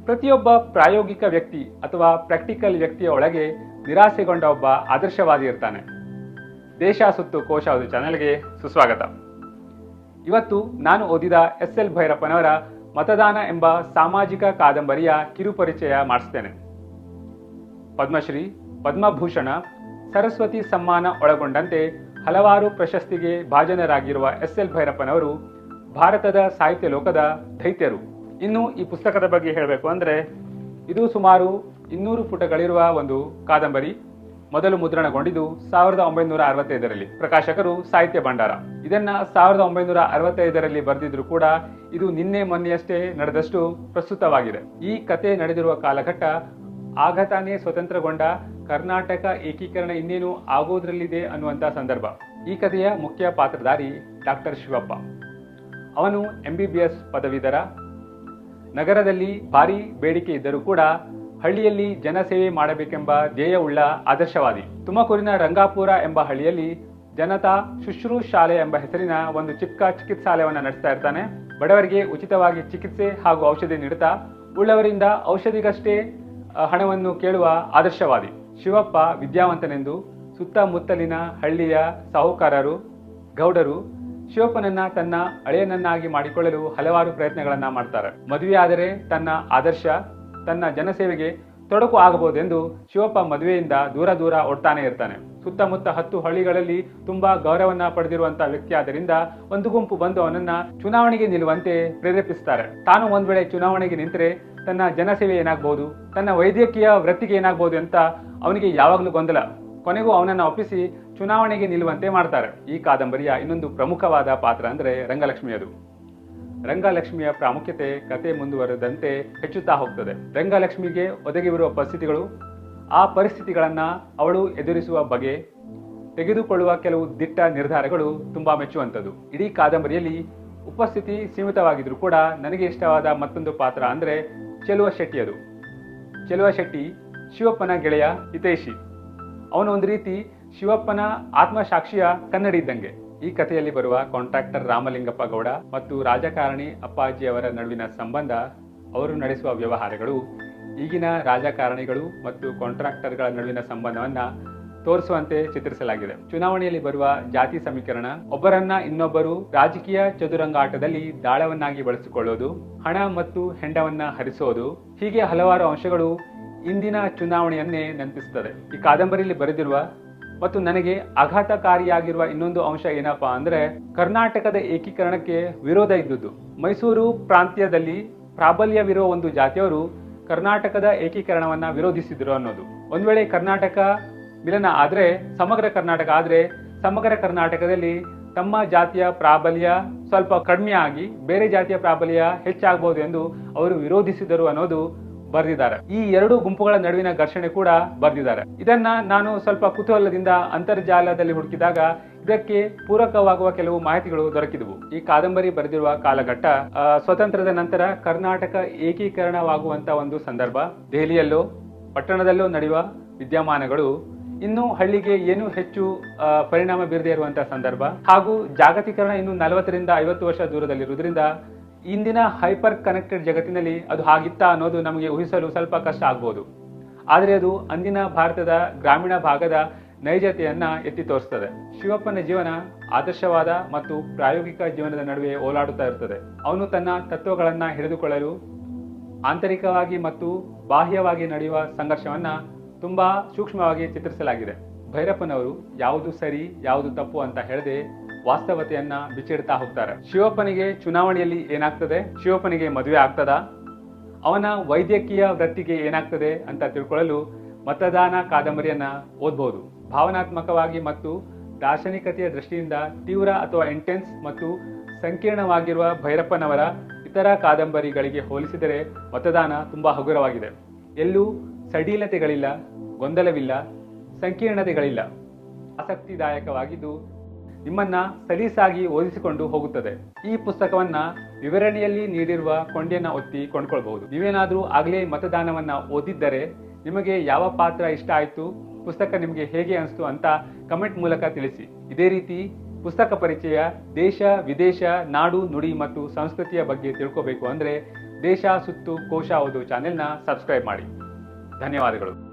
ಪ್ರತಿಯೊಬ್ಬ ಪ್ರಾಯೋಗಿಕ ವ್ಯಕ್ತಿ ಅಥವಾ ಪ್ರಾಕ್ಟಿಕಲ್ ವ್ಯಕ್ತಿಯ ಒಳಗೆ ನಿರಾಸೆಗೊಂಡ ಒಬ್ಬ ಆದರ್ಶವಾದಿ ಇರ್ತಾನೆ. ದೇಶ ಸುತ್ತು ಕೋಶ ಚಾನೆಲ್ಗೆ ಸುಸ್ವಾಗತ. ಇವತ್ತು ನಾನು ಓದಿದ ಎಸ್.ಎಲ್. ಭೈರಪ್ಪನವರ ಮತದಾನ ಎಂಬ ಸಾಮಾಜಿಕ ಕಾದಂಬರಿಯ ಕಿರುಪರಿಚಯ ಮಾಡಿಸ್ತೇನೆ. ಪದ್ಮಶ್ರೀ, ಪದ್ಮಭೂಷಣ, ಸರಸ್ವತಿ ಸಮ್ಮಾನ ಒಳಗೊಂಡಂತೆ ಹಲವಾರು ಪ್ರಶಸ್ತಿಗೆ ಭಾಜನರಾಗಿರುವ ಎಸ್.ಎಲ್. ಭೈರಪ್ಪನವರು ಭಾರತದ ಸಾಹಿತ್ಯ ಲೋಕದ ದೈತ್ಯರು. ಇನ್ನು ಈ ಪುಸ್ತಕದ ಬಗ್ಗೆ ಹೇಳಬೇಕು ಅಂದರೆ, ಇದು ಸುಮಾರು 200 ಪುಟಗಳಿರುವ ಒಂದು ಕಾದಂಬರಿ. ಮೊದಲು ಮುದ್ರಣಗೊಂಡಿದ್ದು 1965ರಲ್ಲಿ. ಪ್ರಕಾಶಕರು ಸಾಹಿತ್ಯ ಭಂಡಾರ. ಇದನ್ನ 1965ರಲ್ಲಿ ಬರೆದಿದ್ರು ಕೂಡ ಇದು ನಿನ್ನೆ ಮೊನ್ನೆಯಷ್ಟೇ ನಡೆದಷ್ಟು ಪ್ರಸ್ತುತವಾಗಿದೆ. ಈ ಕತೆ ನಡೆದಿರುವ ಕಾಲಘಟ್ಟ ಆಗ ತಾನೇ ಸ್ವತಂತ್ರಗೊಂಡ ಕರ್ನಾಟಕ ಏಕೀಕರಣ ಇನ್ನೇನು ಆಗೋದ್ರಲ್ಲಿದೆ ಅನ್ನುವಂಥ ಸಂದರ್ಭ. ಈ ಕಥೆಯ ಮುಖ್ಯ ಪಾತ್ರಧಾರಿ ಡಾಕ್ಟರ್ ಶಿವಪ್ಪ. ಅವನು MBBS ಪದವೀಧರ. ನಗರದಲ್ಲಿ ಭಾರಿ ಬೇಡಿಕೆ ಇದ್ದರೂ ಕೂಡ ಹಳ್ಳಿಯಲ್ಲಿ ಜನಸೇವೆ ಮಾಡಬೇಕೆಂಬ ಧ್ಯೇಯವುಳ್ಳ ಆದರ್ಶವಾದಿ. ತುಮಕೂರಿನ ರಂಗಾಪುರ ಎಂಬ ಹಳ್ಳಿಯಲ್ಲಿ ಜನತಾ ಶುಶ್ರೂಷಾಲೆ ಎಂಬ ಹೆಸರಿನ ಒಂದು ಚಿಕ್ಕ ಚಿಕಿತ್ಸಾಲಯವನ್ನು ನಡೆಸ್ತಾ ಇರ್ತಾನೆ. ಬಡವರಿಗೆ ಉಚಿತವಾಗಿ ಚಿಕಿತ್ಸೆ ಹಾಗೂ ಔಷಧಿ ನೀಡುತ್ತಾ ಉಳ್ಳವರಿಂದ ಔಷಧಿಗಷ್ಟೇ ಹಣವನ್ನು ಕೇಳುವ ಆದರ್ಶವಾದಿ. ಶಿವಪ್ಪ ವಿದ್ಯಾವಂತನೆಂದು ಸುತ್ತಮುತ್ತಲಿನ ಹಳ್ಳಿಯ ಸಾಹುಕಾರರು, ಗೌಡರು ಶಿವಪ್ಪನನ್ನ ತನ್ನ ಅಳೆಯನನ್ನಾಗಿ ಮಾಡಿಕೊಳ್ಳಲು ಹಲವಾರು ಪ್ರಯತ್ನಗಳನ್ನ ಮಾಡ್ತಾರೆ. ಮದುವೆಯಾದರೆ ತನ್ನ ಆದರ್ಶ, ತನ್ನ ಜನಸೇವೆಗೆ ತೊಡಕು ಆಗಬಹುದೆಂದು ಶಿವಪ್ಪ ಮದುವೆಯಿಂದ ದೂರ ಓಡ್ತಾನೆ ಇರ್ತಾನೆ. ಸುತ್ತಮುತ್ತ 10 ಹಳ್ಳಿಗಳಲ್ಲಿ ತುಂಬಾ ಗೌರವನ್ನ ಪಡೆದಿರುವಂತಹ ವ್ಯಕ್ತಿ ಆದ್ದರಿಂದ ಒಂದು ಗುಂಪು ಬಂದು ಅವನನ್ನ ಚುನಾವಣೆಗೆ ನಿಲ್ಲುವಂತೆ ಪ್ರೇರೇಪಿಸ್ತಾರೆ. ತಾನು ಒಂದ್ ವೇಳೆ ಚುನಾವಣೆಗೆ ನಿಂತರೆ ತನ್ನ ಜನಸೇವೆ ಏನಾಗಬಹುದು, ತನ್ನ ವೈದ್ಯಕೀಯ ವೃತ್ತಿಗೆ ಏನಾಗಬಹುದು ಅಂತ ಅವನಿಗೆ ಯಾವಾಗಲೂ ಗೊಂದಲ. ಕೊನೆಗೂ ಅವನನ್ನ ಒಪ್ಪಿಸಿ ಚುನಾವಣೆಗೆ ನಿಲ್ಲುವಂತೆ ಮಾಡ್ತಾರೆ. ಈ ಕಾದಂಬರಿಯ ಇನ್ನೊಂದು ಪ್ರಮುಖವಾದ ಪಾತ್ರ ಅಂದ್ರೆ ರಂಗಲಕ್ಷ್ಮಿಯದು. ರಂಗಲಕ್ಷ್ಮಿಯ ಪ್ರಾಮುಖ್ಯತೆ ಕತೆ ಮುಂದುವರೆದಂತೆ ಹೆಚ್ಚುತ್ತಾ ಹೋಗ್ತದೆ. ರಂಗಲಕ್ಷ್ಮಿಗೆ ಒದಗಿರುವ ಪರಿಸ್ಥಿತಿಗಳು, ಆ ಪರಿಸ್ಥಿತಿಗಳನ್ನ ಅವಳು ಎದುರಿಸುವ ಬಗೆ, ತೆಗೆದುಕೊಳ್ಳುವ ಕೆಲವು ದಿಟ್ಟ ನಿರ್ಧಾರಗಳು ತುಂಬಾ ಮೆಚ್ಚುವಂಥದ್ದು. ಇಡೀ ಕಾದಂಬರಿಯಲ್ಲಿ ಉಪಸ್ಥಿತಿ ಸೀಮಿತವಾಗಿದ್ರು ಕೂಡ ನನಗೆ ಇಷ್ಟವಾದ ಮತ್ತೊಂದು ಪಾತ್ರ ಅಂದ್ರೆ ಚೆಲುವ ಶೆಟ್ಟಿಯದು. ಚೆಲುವ ಶೆಟ್ಟಿ ಶಿವಪ್ಪನ ಗೆಳೆಯ ಹಿತೈಷಿ. ಅವನು ಒಂದು ರೀತಿ ಶಿವಪ್ಪನ ಆತ್ಮಸಾಕ್ಷಿಯ ಕನ್ನಡಿ ಇದ್ದಂಗೆ. ಈ ಕಥೆಯಲ್ಲಿ ಬರುವ ಕಾಂಟ್ರಾಕ್ಟರ್ ರಾಮಲಿಂಗಪ್ಪ ಗೌಡ ಮತ್ತು ರಾಜಕಾರಣಿ ಅಪ್ಪಾಜಿಯವರ ನಡುವಿನ ಸಂಬಂಧ, ಅವರು ನಡೆಸುವ ವ್ಯವಹಾರಗಳು, ಈಗಿನ ರಾಜಕಾರಣಿಗಳು ಮತ್ತು ಕಾಂಟ್ರಾಕ್ಟರ್ಗಳ ನಡುವಿನ ಸಂಬಂಧವನ್ನ ತೋರಿಸುವಂತೆ ಚಿತ್ರಿಸಲಾಗಿದೆ. ಚುನಾವಣೆಯಲ್ಲಿ ಬರುವ ಜಾತಿ ಸಮೀಕರಣ, ಒಬ್ಬರನ್ನ ಇನ್ನೊಬ್ಬರು ರಾಜಕೀಯ ಚದುರಂಗಾಟದಲ್ಲಿ ದಾಳವನ್ನಾಗಿ ಬಳಸಿಕೊಳ್ಳೋದು, ಹಣ ಮತ್ತು ಹೆಂಡವನ್ನ ಹರಿಸೋದು, ಹೀಗೆ ಹಲವಾರು ಅಂಶಗಳು ಇಂದಿನ ಚುನಾವಣೆಯನ್ನೇ ನೆನಪಿಸುತ್ತದೆ. ಈ ಕಾದಂಬರಿಯಲ್ಲಿ ಬರೆದಿರುವ ಮತ್ತು ನನಗೆ ಆಘಾತಕಾರಿಯಾಗಿರುವ ಇನ್ನೊಂದು ಅಂಶ ಏನಪ್ಪಾ ಅಂದ್ರೆ, ಕರ್ನಾಟಕದ ಏಕೀಕರಣಕ್ಕೆ ವಿರೋಧ ಇದ್ದುದು. ಮೈಸೂರು ಪ್ರಾಂತ್ಯದಲ್ಲಿ ಪ್ರಾಬಲ್ಯವಿರುವ ಒಂದು ಜಾತಿಯವರು ಕರ್ನಾಟಕದ ಏಕೀಕರಣವನ್ನ ವಿರೋಧಿಸಿದ್ರು ಅನ್ನೋದು. ಒಂದ್ ವೇಳೆ ಕರ್ನಾಟಕ ಮಿಲನ ಆದ್ರೆ, ಸಮಗ್ರ ಕರ್ನಾಟಕ ಆದ್ರೆ, ಸಮಗ್ರ ಕರ್ನಾಟಕದಲ್ಲಿ ತಮ್ಮ ಜಾತಿಯ ಪ್ರಾಬಲ್ಯ ಸ್ವಲ್ಪ ಕಡಿಮೆ ಆಗಿ ಬೇರೆ ಜಾತಿಯ ಪ್ರಾಬಲ್ಯ ಹೆಚ್ಚಾಗಬಹುದು ಎಂದು ಅವರು ವಿರೋಧಿಸಿದರು ಅನ್ನೋದು ಬರೆದಿದ್ದಾರೆ. ಈ ಎರಡು ಗುಂಪುಗಳ ನಡುವಿನ ಘರ್ಷಣೆ ಕೂಡ ಬರೆದಿದ್ದಾರೆ. ಇದನ್ನ ನಾನು ಸ್ವಲ್ಪ ಕುತೂಹಲದಿಂದ ಅಂತರ್ಜಾಲದಲ್ಲಿ ಹುಡುಕಿದಾಗ ಇದಕ್ಕೆ ಪೂರಕವಾಗುವ ಕೆಲವು ಮಾಹಿತಿಗಳು ದೊರಕಿದವು. ಈ ಕಾದಂಬರಿ ಬರೆದಿರುವ ಕಾಲಘಟ್ಟ ಸ್ವತಂತ್ರದ ನಂತರ ಕರ್ನಾಟಕ ಏಕೀಕರಣವಾಗುವಂತ ಒಂದು ಸಂದರ್ಭ. ದೆಹಲಿಯಲ್ಲೋ ಪಟ್ಟಣದಲ್ಲೋ ನಡೆಯುವ ವಿದ್ಯಮಾನಗಳು ಇನ್ನು ಹಳ್ಳಿಗೆ ಏನು ಹೆಚ್ಚು ಪರಿಣಾಮ ಬೀರದೇ ಇರುವಂತಹ ಸಂದರ್ಭ, ಹಾಗೂ ಜಾಗತೀಕರಣ ಇನ್ನು 40ರಿಂದ 50 ವರ್ಷ ದೂರದಲ್ಲಿರುವುದರಿಂದ ಇಂದಿನ ಹೈಪರ್ ಕನೆಕ್ಟೆಡ್ ಜಗತ್ತಿನಲ್ಲಿ ಅದು ಹಾಗಿತ್ತ ಅನ್ನೋದು ನಮಗೆ ಊಹಿಸಲು ಸ್ವಲ್ಪ ಕಷ್ಟ ಆಗ್ಬೋದು. ಆದರೆ ಅದು ಅಂದಿನ ಭಾರತದ ಗ್ರಾಮೀಣ ಭಾಗದ ನೈಜತೆಯನ್ನ ಎತ್ತಿ ತೋರಿಸ್ತದೆ. ಶಿವಪ್ಪನ ಜೀವನ ಆದರ್ಶವಾದ ಮತ್ತು ಪ್ರಾಯೋಗಿಕ ಜೀವನದ ನಡುವೆ ಓಲಾಡುತ್ತಾ ಇರ್ತದೆ. ಅವನು ತನ್ನ ತತ್ವಗಳನ್ನ ಹಿಡಿದುಕೊಳ್ಳಲು ಆಂತರಿಕವಾಗಿ ಮತ್ತು ಬಾಹ್ಯವಾಗಿ ನಡೆಯುವ ಸಂಘರ್ಷವನ್ನ ತುಂಬಾ ಸೂಕ್ಷ್ಮವಾಗಿ ಚಿತ್ರಿಸಲಾಗಿದೆ. ಭೈರಪ್ಪನವರು ಯಾವುದು ಸರಿ ಯಾವುದು ತಪ್ಪು ಅಂತ ಹೇಳದೆ ವಾಸ್ತವತೆಯನ್ನ ಬಿಚ್ಚಿಡ್ತಾ ಹೋಗ್ತಾರೆ. ಶಿವಪ್ಪನಿಗೆ ಚುನಾವಣೆಯಲ್ಲಿ ಏನಾಗ್ತದೆ, ಶಿವಪ್ಪನಿಗೆ ಮದುವೆ ಆಗ್ತದ, ಅವನ ವೈದ್ಯಕೀಯ ವೃತ್ತಿಗೆ ಏನಾಗ್ತದೆ ಅಂತ ತಿಳ್ಕೊಳ್ಳಲು ಮತದಾನ ಕಾದಂಬರಿಯನ್ನ ಓದಬಹುದು. ಭಾವನಾತ್ಮಕವಾಗಿ ಮತ್ತು ದಾರ್ಶನಿಕತೆಯ ದೃಷ್ಟಿಯಿಂದ ತೀವ್ರ ಅಥವಾ ಇಂಟೆನ್ಸ್ ಮತ್ತು ಸಂಕೀರ್ಣವಾಗಿರುವ ಭೈರಪ್ಪನವರ ಇತರ ಕಾದಂಬರಿಗಳಿಗೆ ಹೋಲಿಸಿದರೆ ಮತದಾನ ತುಂಬಾ ಹಗುರವಾಗಿದೆ. ಎಲ್ಲೂ ಸಡಿಲತೆಗಳಿಲ್ಲ, ಗೊಂದಲವಿಲ್ಲ, ಸಂಕೀರ್ಣತೆಗಳಿಲ್ಲ. ಆಸಕ್ತಿದಾಯಕವಾಗಿದ್ದು ನಿಮ್ಮನ್ನ ಸಲೀಸಾಗಿ ಓದಿಸಿಕೊಂಡು ಹೋಗುತ್ತದೆ. ಈ ಪುಸ್ತಕವನ್ನ ವಿವರಣೆಯಲ್ಲಿ ನೀಡಿರುವ ಕೊಂಡಿಯನ್ನ ಒತ್ತಿ ಕೊಂಡ್ಕೊಳ್ಬಹುದು. ನೀವೇನಾದ್ರೂ ಆಗ್ಲೇ ಮತದಾನವನ್ನ ಓದಿದ್ದರೆ ನಿಮಗೆ ಯಾವ ಪಾತ್ರ ಇಷ್ಟ ಆಯ್ತು, ಪುಸ್ತಕ ನಿಮಗೆ ಹೇಗೆ ಅನಿಸ್ತು ಅಂತ ಕಮೆಂಟ್ ಮೂಲಕ ತಿಳಿಸಿ. ಇದೇ ರೀತಿ ಪುಸ್ತಕ ಪರಿಚಯ, ದೇಶ ವಿದೇಶ, ನಾಡು ನುಡಿ ಮತ್ತು ಸಂಸ್ಕೃತಿಯ ಬಗ್ಗೆ ತಿಳ್ಕೋಬೇಕು ಅಂದರೆ ದೇಶ ಸುತ್ತು ಕೋಶ ಓದು ಚಾನೆಲ್ನ ಸಬ್ಸ್ಕ್ರೈಬ್ ಮಾಡಿ. ಧನ್ಯವಾದಗಳು.